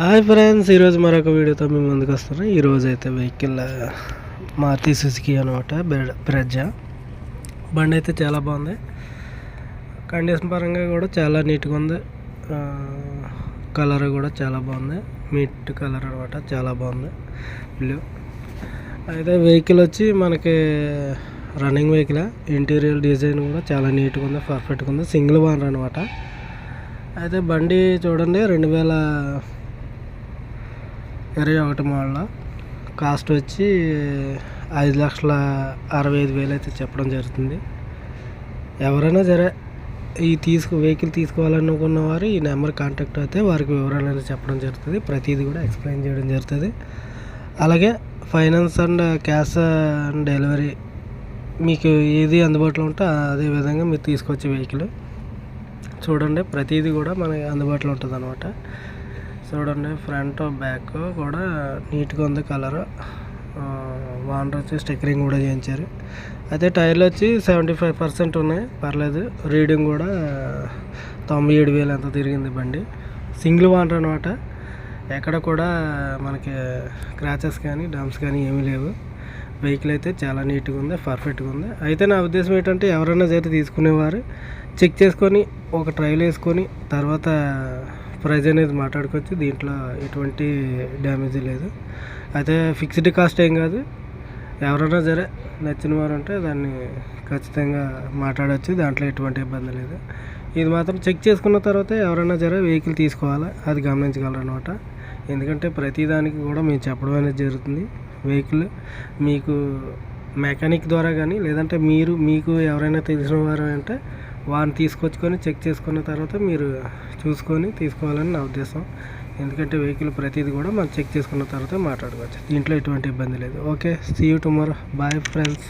Hi friends, ఈరోజు మరొక వీడియోతో మేము ముందుకు వస్తున్నాం. ఈరోజు అయితే వెహికల్ మారుతి సుజుకి అనమాట, బ్రెజ్జా. బండి అయితే చాలా బాగుంది. కండిషన్ పరంగా కూడా చాలా నీట్గా ఉంది. కలర్ కూడా చాలా బాగుంది, మిట్ కలర్ అనమాట, చాలా బాగుంది బ్లూ. అయితే వెహికల్ వచ్చి మనకి రన్నింగ్ వెహికల్. ఇంటీరియర్ డిజైన్ కూడా చాలా నీట్గా ఉంది, పర్ఫెక్ట్గా ఉంది. సింగిల్ ఓనర్ అనమాట. అయితే బండి చూడండి, 2021 మోడల్. కాస్ట్ వచ్చి 5,65,000 అయితే చెప్పడం జరుగుతుంది. ఎవరైనా సరే ఈ వెహికల్ తీసుకోవాలనుకున్న వారు ఈ నెంబర్ కాంటాక్ట్ అయితే వారికి వివరాలు అనేది చెప్పడం జరుగుతుంది. ప్రతిదీ కూడా ఎక్స్ప్లెయిన్ చేయడం జరుగుతుంది. అలాగే finance and cash and delivery మీకు ఏది అందుబాటులో ఉంటే అదే విధంగా మీరు తీసుకొచ్చే వెహికల్ చూడండి. ప్రతిదీ కూడా మనకి అందుబాటులో ఉంటుంది అనమాట. చూడండి, ఫ్రంట్ బ్యాక్ కూడా నీట్గా ఉంది. కలర్ వాండర్ వచ్చి స్టిక్కరింగ్ కూడా చేయించారు. అయితే టైర్లు వచ్చి 75% ఉన్నాయి, పర్లేదు. రీడింగ్ కూడా 97,000 ఎంత తిరిగింది బండి. సింగిల్ వాండర్ అనమాట. ఎక్కడ కూడా మనకి క్రాచెస్ కానీ డంప్స్ కానీ ఏమీ లేవు. వెహికల్ అయితే చాలా నీట్గా ఉంది, పర్ఫెక్ట్గా ఉంది. అయితే నా ఉద్దేశం ఏంటంటే ఎవరైనా సరే తీసుకునేవారు చెక్ చేసుకొని ఒక ట్రైల్ వేసుకొని తర్వాత ప్రైజ్ అనేది మాట్లాడుకోవచ్చు. దీంట్లో ఎటువంటి డ్యామేజ్ లేదు. అయితే ఫిక్స్డ్ కాస్ట్ ఏం కాదు. ఎవరైనా సరే నచ్చిన వారు ఉంటే దాన్ని ఖచ్చితంగా మాట్లాడవచ్చు, దాంట్లో ఎటువంటి ఇబ్బంది లేదు. ఇది మాత్రం చెక్ చేసుకున్న తర్వాత ఎవరైనా సరే వెహికల్ తీసుకోవాలా, అది గమనించగలరు అనమాట. ఎందుకంటే ప్రతిదానికి కూడా మేము చెప్పడం అనేది జరుగుతుంది. వెహికల్ మీకు మెకానిక్ ద్వారా కానీ లేదంటే మీకు ఎవరైనా తెలిసిన వారు అంటే వారిని తీసుకొచ్చుకొని చెక్ చేసుకున్న తర్వాత మీరు చూసుకొని తీసుకోవాలని నా ఉద్దేశం. ఎందుకంటే వెహికల్ ప్రతిదీ కూడా మనం చెక్ చేసుకున్న తర్వాత మాట్లాడుకోవచ్చు. దీంట్లో ఎటువంటి ఇబ్బంది లేదు. Okay, see you tomorrow. Bye friends.